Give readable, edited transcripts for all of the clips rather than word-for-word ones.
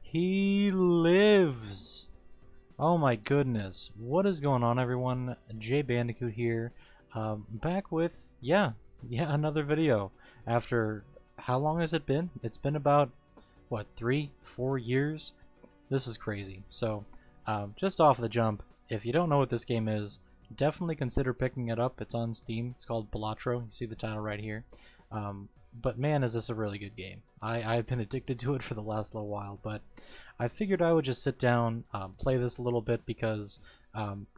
He lives! Oh my goodness. What is going on, everyone? J.Bandicoot here. Back with, another video. After, how long has it been? It's been about, what, 3-4 years? This is crazy. So, just off the jump, if you don't know what this game is, definitely consider picking it up. It's on Steam. It's called Balatro. You see the title right here. But man, is this a really good game. I've been addicted to it for the last little while, but I figured I would just sit down, play this a little bit because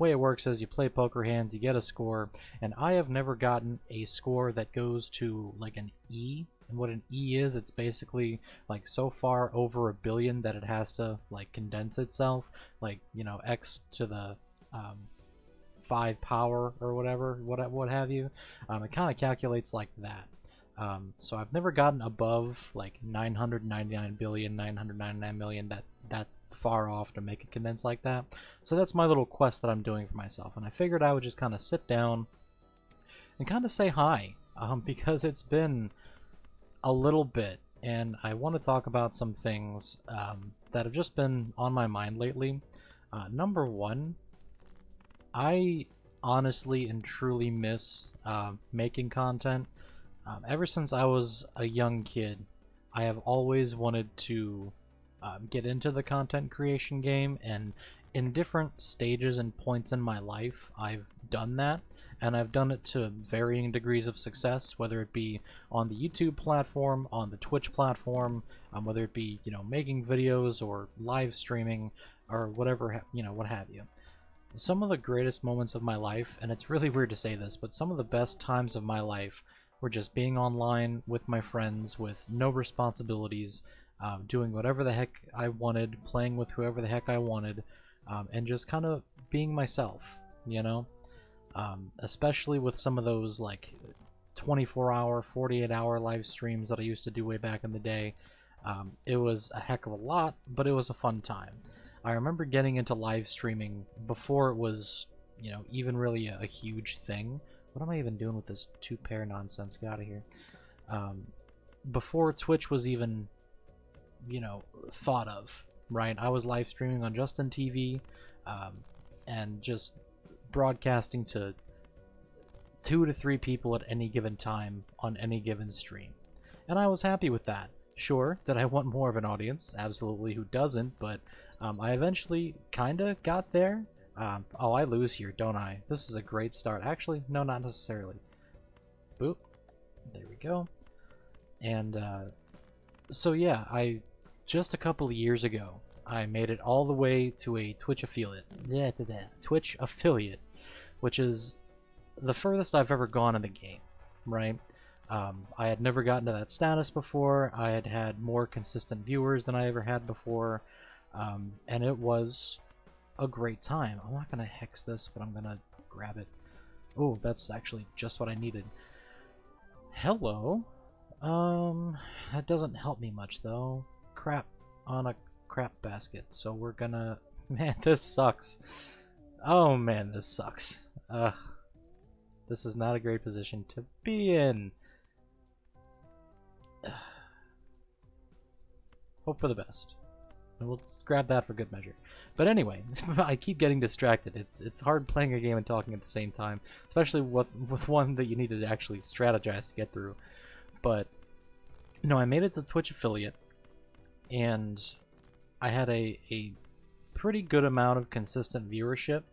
way it works is you play poker hands, you get a score, and I have never gotten a score that goes to like an E. And what an E is, it's basically like so far over 1 billion that it has to like condense itself, like, you know, x to the 5 power or whatever, what have you. It kind of calculates like that. So I've never gotten above like 999 billion, 999 million, that far off to make it condense like that. So that's my little quest that I'm doing for myself, and I figured I would just kind of sit down and kind of say hi, because it's been a little bit, and I want to talk about some things that have just been on my mind lately. Number one, I honestly and truly miss making content. Ever since I was a young kid, I have always wanted to get into the content creation game, and in different stages and points in my life, I've done that, and I've done it to varying degrees of success, whether it be on the YouTube platform, on the Twitch platform, whether it be, you know, making videos or live streaming or whatever, you know, what have you. Some of the greatest moments of my life, and it's really weird to say this, but some of the best times of my life were just being online with my friends with no responsibilities, doing whatever the heck I wanted, playing with whoever the heck I wanted, and just kind of being myself, you know? Especially with some of those like 24-hour, 48-hour live streams that I used to do way back in the day. It was a heck of a lot, but it was a fun time. I remember getting into live streaming before it was, you know, even really a huge thing. What am I even doing with this two-pair nonsense? Get out of here. Before Twitch was even, you know, thought of, right? I was live streaming on Justin TV, and just broadcasting to 2 to 3 people at any given time on any given stream. And I was happy with that. Sure, did I want more of an audience? Absolutely, who doesn't? But I eventually kinda got there. Oh, I lose here, don't I? This is a great start. Actually, no, not necessarily. Boop. There we go. And so yeah, just a couple of years ago, I made it all the way to a Twitch affiliate. Twitch affiliate, which is the furthest I've ever gone in the game, right? I had never gotten to that status before. I had had more consistent viewers than I ever had before, and it was a great time. I'm not gonna hex this, but I'm gonna grab it. Oh, that's actually just what I needed. Hello. That doesn't help me much though. Crap on a crap basket. So we're gonna... Man, this sucks. Oh man, this sucks. This is not a great position to be in. Hope for the best. And we'll grab that for good measure. But anyway, I keep getting distracted. It's hard playing a game and talking at the same time, especially with one that you need to actually strategize to get through. But no, I made it to the Twitch affiliate, and I had a pretty good amount of consistent viewership,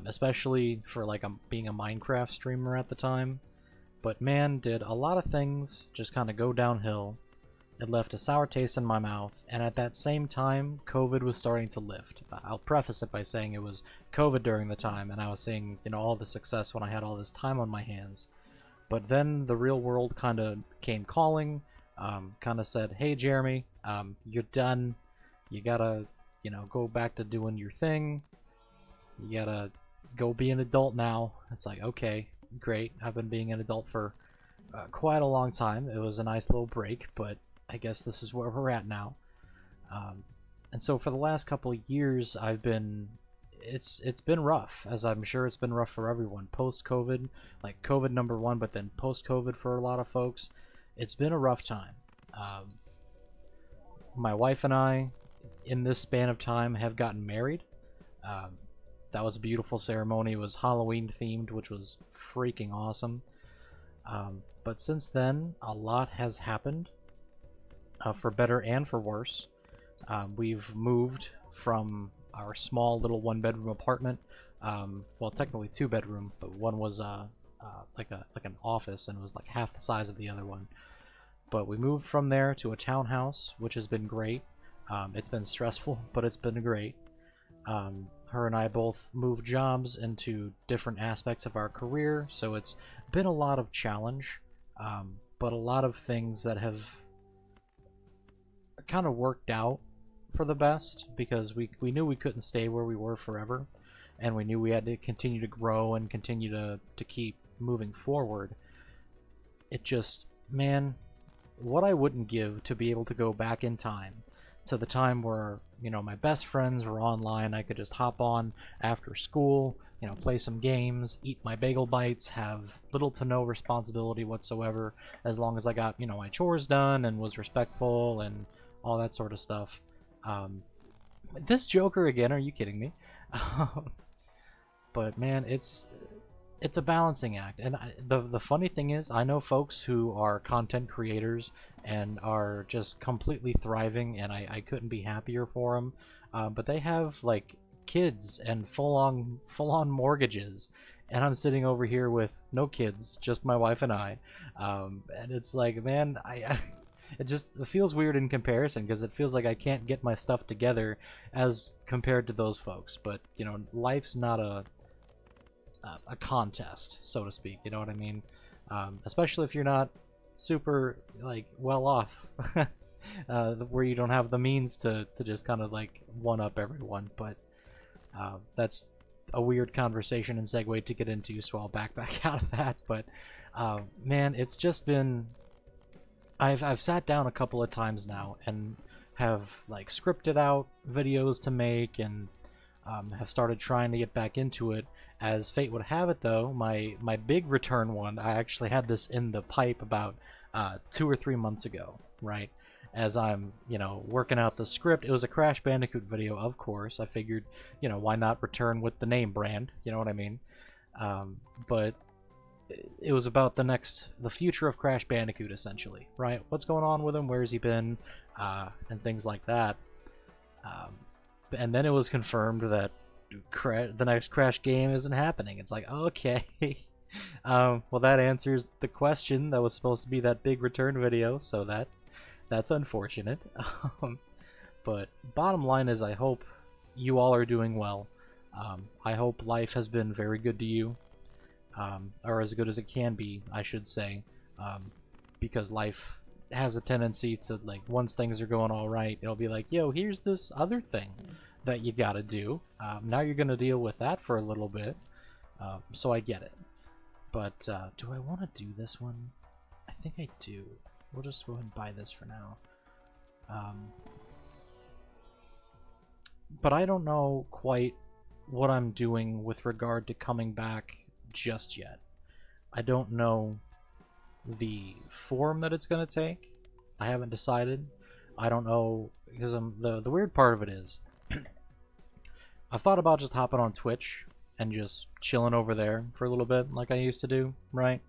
especially for like being a Minecraft streamer at the time. But man, did a lot of things just kind of go downhill. It left a sour taste in my mouth, and at that same time, COVID was starting to lift. I'll preface it by saying it was COVID during the time, and I was seeing, you know, all the success when I had all this time on my hands. But then the real world kind of came calling, kind of said, hey Jeremy, you're done. You gotta, you know, go back to doing your thing. You gotta go be an adult now. It's like, okay, great. I've been being an adult for quite a long time. It was a nice little break, but I guess this is where we're at now. And so for the last couple of years, it's been rough, as I'm sure it's been rough for everyone. Post-COVID, like COVID #1, but then post-COVID for a lot of folks, it's been a rough time. My wife and I, in this span of time, have gotten married. Um, that was a beautiful ceremony. It was Halloween themed, which was freaking awesome. But since then, a lot has happened, for better and for worse. We've moved from our small little one-bedroom apartment. Well, technically two-bedroom, but one was like an office, and it was like half the size of the other one. But we moved from there to a townhouse, which has been great. It's been stressful, but it's been great. Her and I both moved jobs into different aspects of our career, so it's been a lot of challenge, but a lot of things that have kind of worked out for the best, because we knew we couldn't stay where we were forever, and we knew we had to continue to grow and continue to keep moving forward. It just, man, what I wouldn't give to be able to go back in time to the time where, you know, my best friends were online. I could just hop on after school, you know, play some games, eat my bagel bites, have little to no responsibility whatsoever, as long as I got, you know, my chores done and was respectful and all that sort of stuff. This Joker again, are you kidding me? But man, it's a balancing act, and the funny thing is, I know folks who are content creators and are just completely thriving, and I couldn't be happier for them. But they have like kids and full on mortgages, and I'm sitting over here with no kids, just my wife and I. And it's like, man, it just feels weird in comparison, because it feels like I can't get my stuff together as compared to those folks. But you know, life's not a contest, so to speak, you know what I mean? Especially if you're not super like well off, where you don't have the means to just kind of like one up everyone. But that's a weird conversation and segue to get into, so I'll back out of that. But man, it's just been, I've sat down a couple of times now and have like scripted out videos to make, and have started trying to get back into it. As fate would have it, though, my big return one, I actually had this in the pipe about 2 or 3 months ago, right? As I'm, you know, working out the script. It was a Crash Bandicoot video, of course. I figured, you know, why not return with the name brand, you know what I mean? But it was about the future of Crash Bandicoot, essentially, right? What's going on with him, where's he been, and things like that. And then it was confirmed that the next Crash game isn't happening. It's like, okay. Well, that answers the question that was supposed to be that big return video, so that's unfortunate. But bottom line is, I hope you all are doing well. I hope life has been very good to you, or as good as it can be, I should say, because life has a tendency to, like, once things are going all right, it'll be like, yo, here's this other thing that you gotta do. Now you're gonna deal with that for a little bit. So I get it. But do I want to do this one? I think I do. We'll just go ahead and buy this for now. But I don't know quite what I'm doing with regard to coming back just yet. I don't know the form that it's gonna take. I haven't decided. I don't know, because the weird part of it is, I've thought about just hopping on Twitch and just chilling over there for a little bit, like I used to do, right?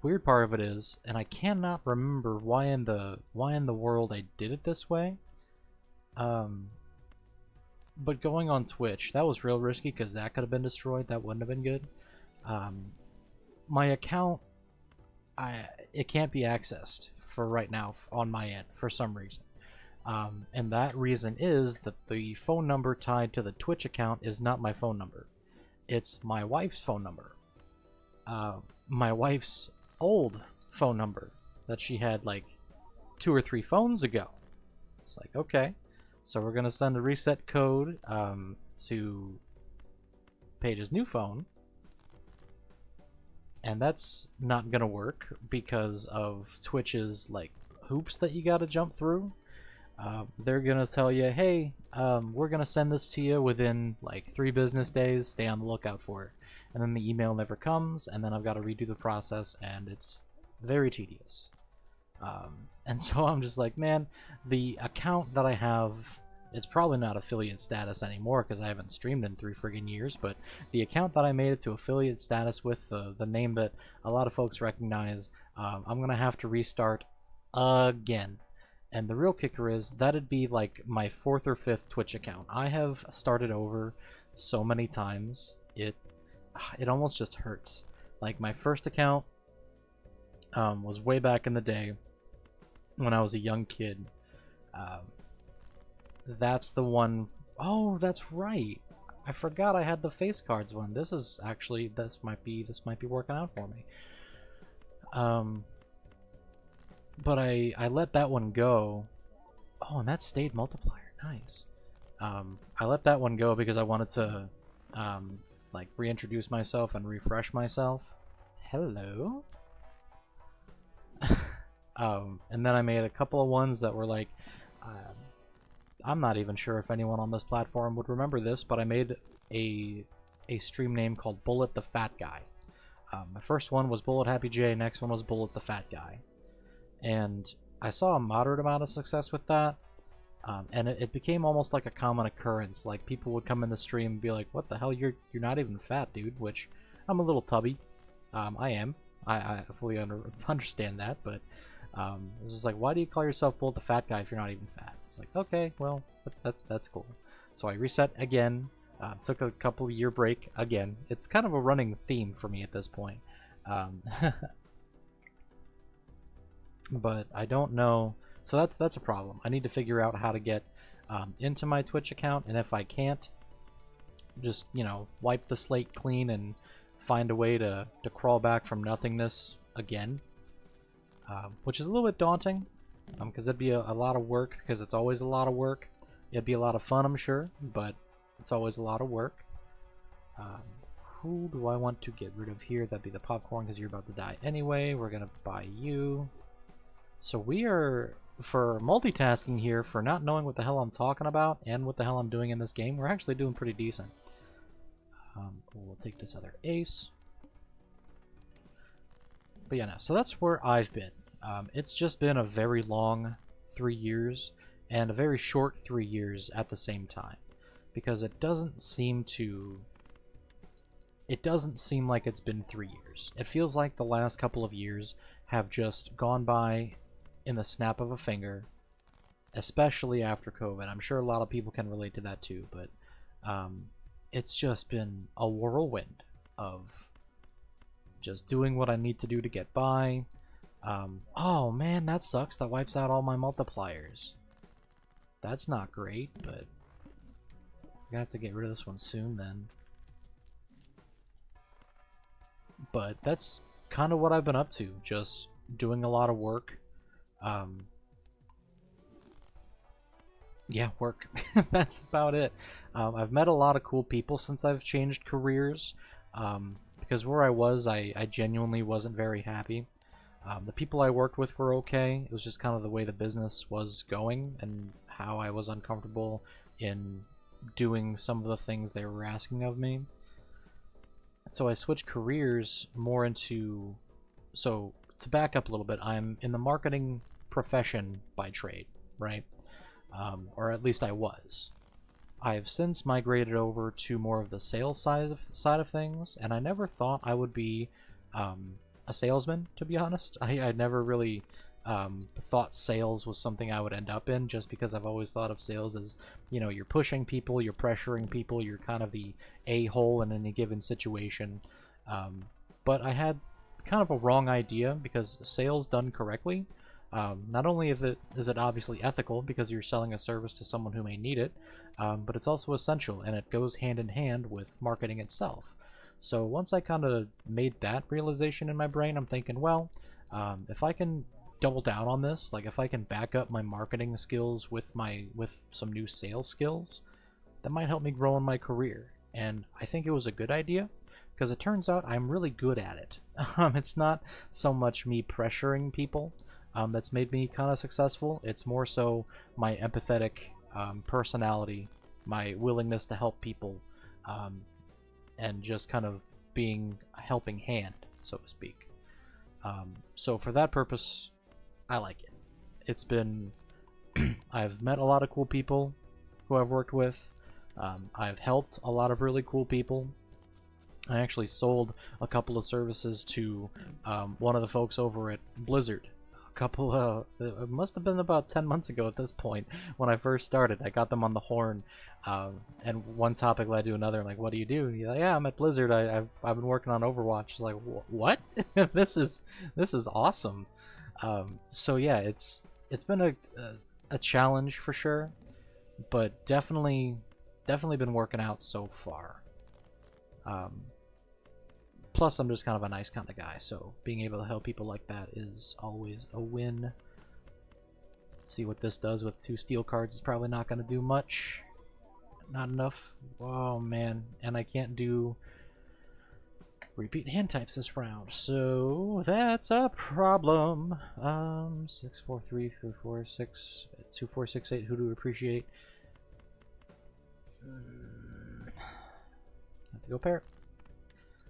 Weird part of it is, and I cannot remember why in the world I did it this way. But going on Twitch, that was real risky, because that could have been destroyed. That wouldn't have been good. My account, it can't be accessed for right now on my end for some reason. And that reason is that the phone number tied to the Twitch account is not my phone number. It's my wife's phone number. My wife's old phone number that she had like 2 or 3 phones ago. It's like, okay, so we're gonna send a reset code to Paige's new phone, and that's not gonna work because of Twitch's like hoops that you gotta jump through. They're gonna tell you, hey, we're gonna send this to you within like 3 business days, stay on the lookout for it. And then the email never comes, and then I've got to redo the process, and it's very tedious. And so I'm just like, man, the account that I have it's probably not affiliate status anymore because I haven't streamed in 3 friggin' years, but the account that I made it to affiliate status with, the name that a lot of folks recognize, I'm gonna have to restart again. And the real kicker is that'd be like my 4th or 5th Twitch account. I have started over so many times, it almost just hurts. Like my first account was way back in the day when I was a young kid. That's the one. Oh, that's right. I forgot I had the face cards one. This is actually, this might be working out for me. But I let that one go. Oh, and that stayed multiplier. Nice. I let that one go because I wanted to like reintroduce myself and refresh myself. Hello. And then I made a couple of ones that were like, I'm not even sure if anyone on this platform would remember this, but I made a stream name called Bullet the Fat Guy. My first one was Bullet Happy J, next one was Bullet the Fat Guy. And I saw a moderate amount of success with that, and it became almost like a common occurrence. Like people would come in the stream and be like, "What the hell? You're not even fat, dude." Which I'm a little tubby. I am. I fully understand that, but it's just like, why do you call yourself Bullet the Fat Guy if you're not even fat? It's like, okay, well, that's cool. So I reset again. Took a couple year break again. It's kind of a running theme for me at this point. But I don't know. So that's a problem. I need to figure out how to get into my Twitch account, and if I can't, just, you know, wipe the slate clean and find a way to crawl back from nothingness again, which is a little bit daunting, because it'd be a lot of work, because it's always a lot of work. It'd be a lot of fun, I'm sure, but it's always a lot of work. Who do I want to get rid of here? That'd be the popcorn, because you're about to die anyway. We're gonna buy you. So we are, for multitasking here, for not knowing what the hell I'm talking about and what the hell I'm doing in this game, we're actually doing pretty decent. We'll take this other ace. But yeah, no, so that's where I've been. It's just been a very long 3 years and a very short 3 years at the same time, because it doesn't seem like it's been 3 years. It feels like the last couple of years have just gone by in the snap of a finger, especially after COVID. I'm sure a lot of people can relate to that too, but it's just been a whirlwind of just doing what I need to do to get by. Oh man, that sucks. That wipes out all my multipliers. That's not great, but I'm gonna have to get rid of this one soon then. But that's kind of what I've been up to, just doing a lot of work. Yeah, work. That's about it. I've met a lot of cool people since I've changed careers, because where I was, I genuinely wasn't very happy. The people I worked with were okay. It was just kind of the way the business was going and how I was uncomfortable in doing some of the things they were asking of me. So I switched careers more into... So, to back up a little bit, I'm in the marketing profession by trade, right? Or at least I was. I've since migrated over to more of the sales side of things, and I never thought I would be a salesman, to be honest. I never really thought sales was something I would end up in, just because I've always thought of sales as, you know, you're pushing people, you're pressuring people, you're kind of the a-hole in any given situation. But I had kind of a wrong idea, because sales done correctly, not only is it obviously ethical because you're selling a service to someone who may need it, but it's also essential, and it goes hand in hand with marketing itself. So once I kind of made that realization in my brain, I'm thinking, well, if I can double down on this, like if I can back up my marketing skills with some new sales skills, that might help me grow in my career. And I think it was a good idea, because it turns out I'm really good at it. It's not so much me pressuring people that's made me kind of successful. It's more so my empathetic personality, my willingness to help people, and just kind of being a helping hand, so to speak. So for that purpose, I like it. It's been... I've met a lot of cool people. who I've worked with. I've helped a lot of really cool people. I actually sold a couple of services to one of the folks over at Blizzard. It must have been about 10 months ago at this point when I first started. I got them on the horn, and one topic led to another. Like, what do you do? And you're like, yeah, I'm at Blizzard. I've been working on Overwatch. It's like, what? This is awesome. So yeah, it's been a challenge for sure, but definitely been working out so far. Plus, I'm just kind of a nice kind of guy, so being able to help people like that is always a win. Let's see what this does with 2 steel cards. It's probably not going to do much. Not enough. Oh, man. And I can't do repeat hand types this round, so that's a problem. 6, 4, 3, 4, 6, 2, 4, 6, 8. Who do we appreciate? Have to go pair.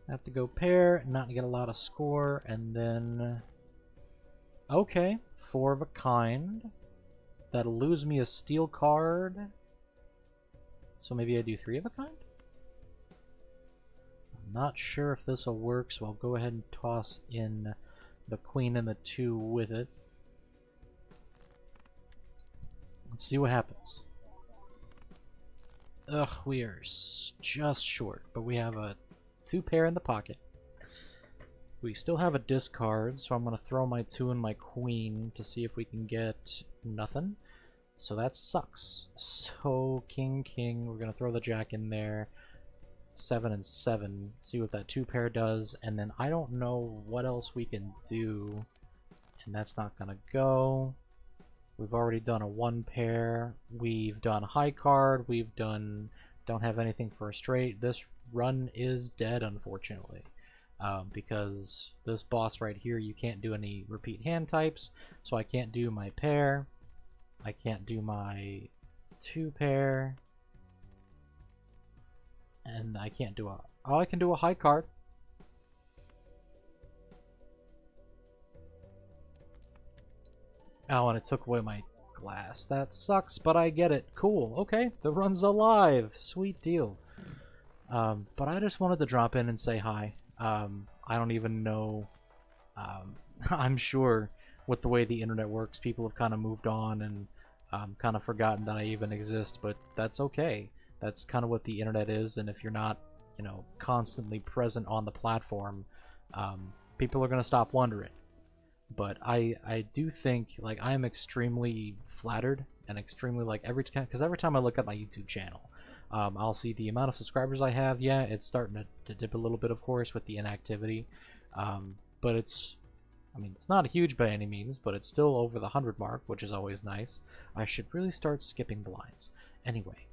Have to go pair, not get a lot of score, and then... Okay, 4 of a kind. That'll lose me a steel card. So maybe I do 3 of a kind? I'm not sure if this will work, so I'll go ahead and toss in the queen and the 2 with it. Let's see what happens. Ugh, we are just short, but we have a 2 pair in the pocket. We still have a discard, so I'm going to throw my 2 and my queen to see if we can get nothing. So that sucks. So king, we're going to throw the jack in there. 7 and 7. See what that 2 pair does, and then I don't know what else we can do, and that's not going to go. We've already done a 1 pair. We've done a high card. We've done... Don't have anything for a straight. This run is dead, unfortunately, because this boss right here, you can't do any repeat hand types, so I can't do my pair, I can't do my 2 pair, and I can't do a... Oh, I can do a high card. Oh, and it took away my glass. That sucks, but I get it. Cool. Okay, the run's alive. Sweet deal. But I just wanted to drop in and say hi. I don't even know... I'm sure with the way the internet works, people have kind of moved on and kind of forgotten that I even exist, but that's okay. That's kind of what the internet is, and if you're not, you know, constantly present on the platform, people are going to stop wondering. But I do think, like, I am extremely flattered and extremely, like, every time I look at my YouTube channel, I'll see the amount of subscribers I have. Yeah, it's starting to dip a little bit, of course, with the inactivity. But it's, I mean, it's not huge by any means, but it's still over the 100 mark, which is always nice. I should really start skipping blinds. Anyway,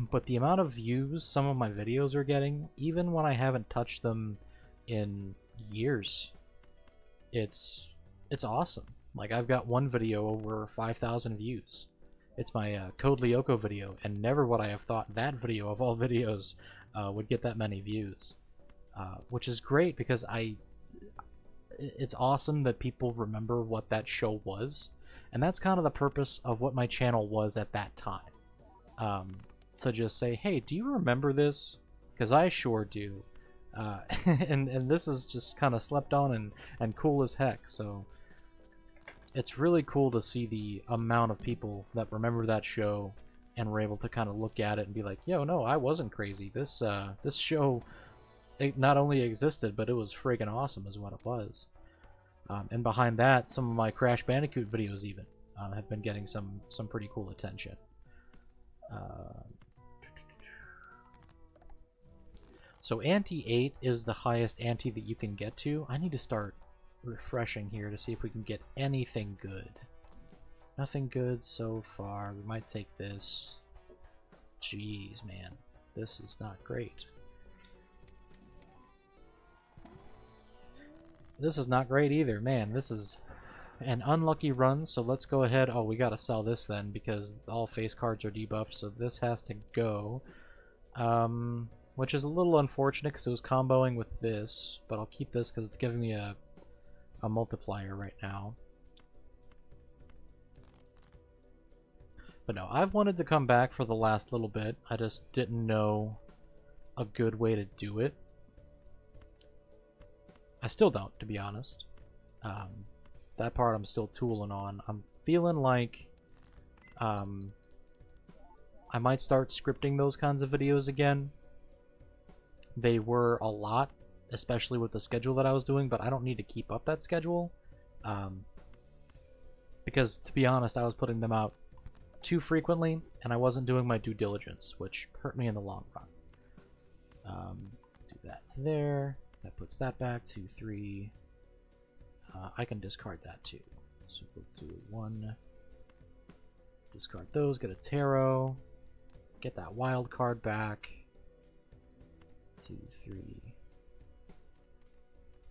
but the amount of views some of my videos are getting, even when I haven't touched them in years, it's awesome. Like, I've got one video over 5,000 views. It's my Code Lyoko video, and never would I have thought that video of all videos would get that many views. Which is great, because it's awesome that people remember what that show was, and that's kind of the purpose of what my channel was at that time. To just say, hey, do you remember this? Because I sure do. And this is just kind of slept on and cool as heck, so it's really cool to see the amount of people that remember that show and were able to kind of look at it and be like, yo, no, I wasn't crazy. This show, it not only existed, but it was friggin' awesome is what it was. And behind that, some of my Crash Bandicoot videos even have been getting some pretty cool attention. So ante 8 is the highest ante that you can get to. I need to start refreshing here to see if we can get anything good. Nothing good so far. We might take this. Jeez, man. This is not great. This is not great either. Man, this is an unlucky run, so let's go ahead. Oh, we gotta sell this then, because all face cards are debuffed, so this has to go. Which is a little unfortunate, because it was comboing with this, but I'll keep this because it's giving me a multiplier right now. But no, I've wanted to come back for the last little bit. I just didn't know a good way to do it. I still don't, to be honest. That part I'm still tooling on. I'm feeling like I might start scripting those kinds of videos again. They were a lot, especially with the schedule that I was doing, but I don't need to keep up that schedule. Because, to be honest, I was putting them out too frequently, and I wasn't doing my due diligence, which hurt me in the long run. Do that there. That puts that back. 2, 3. I can discard that too. So we'll do 1. Discard those. Get a tarot. Get that wild card back. 2, 3.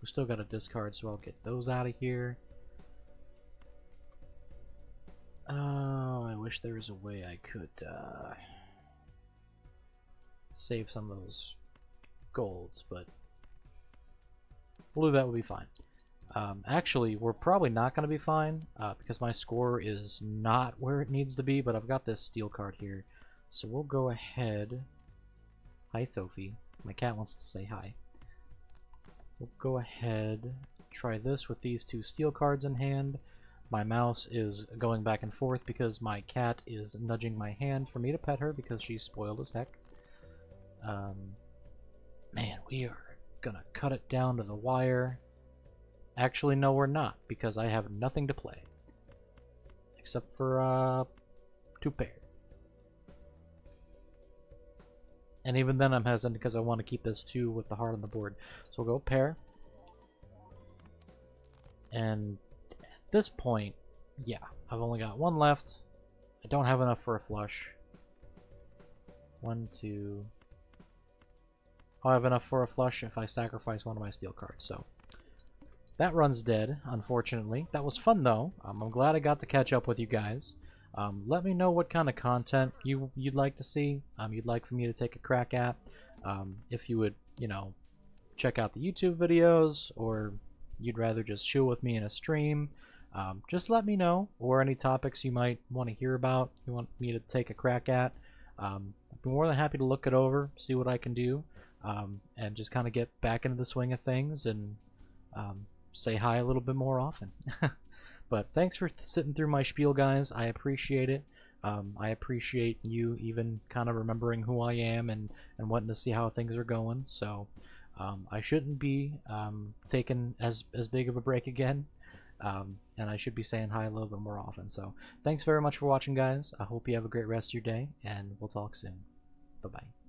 We still got a discard, so I'll get those out of here. Oh, I wish there was a way I could save some of those golds, but we'll do that. Will be fine. Actually, we're probably not going to be fine because my score is not where it needs to be, but I've got this steel card here. So we'll go ahead. Hi, Sophie. My cat wants to say hi. We'll go ahead, try this with these 2 steel cards in hand. My mouse is going back and forth because my cat is nudging my hand for me to pet her because she's spoiled as heck. Man, we are gonna cut it down to the wire. Actually, no, we're not, because I have nothing to play. Except for 2 pair. And even then I'm hesitant because I want to keep this 2 with the heart on the board. So we'll go pair. And at this point, yeah, I've only got 1 left. I don't have enough for a flush. 1, 2. I'll have enough for a flush if I sacrifice one of my steel cards. So that run's dead, unfortunately. That was fun, though. I'm glad I got to catch up with you guys. Let me know what kind of content you'd like to see, you'd like for me to take a crack at. If you would, you know, check out the YouTube videos, or you'd rather just chill with me in a stream, just let me know, or any topics you might want to hear about, you want me to take a crack at. I'd be more than happy to look it over, see what I can do, and just kind of get back into the swing of things and say hi a little bit more often. But thanks for sitting through my spiel, guys. I appreciate it. I appreciate you even kind of remembering who I am and wanting to see how things are going. So I shouldn't be taking as big of a break again. And I should be saying hi a little bit more often. So thanks very much for watching, guys. I hope you have a great rest of your day, and we'll talk soon. Bye-bye.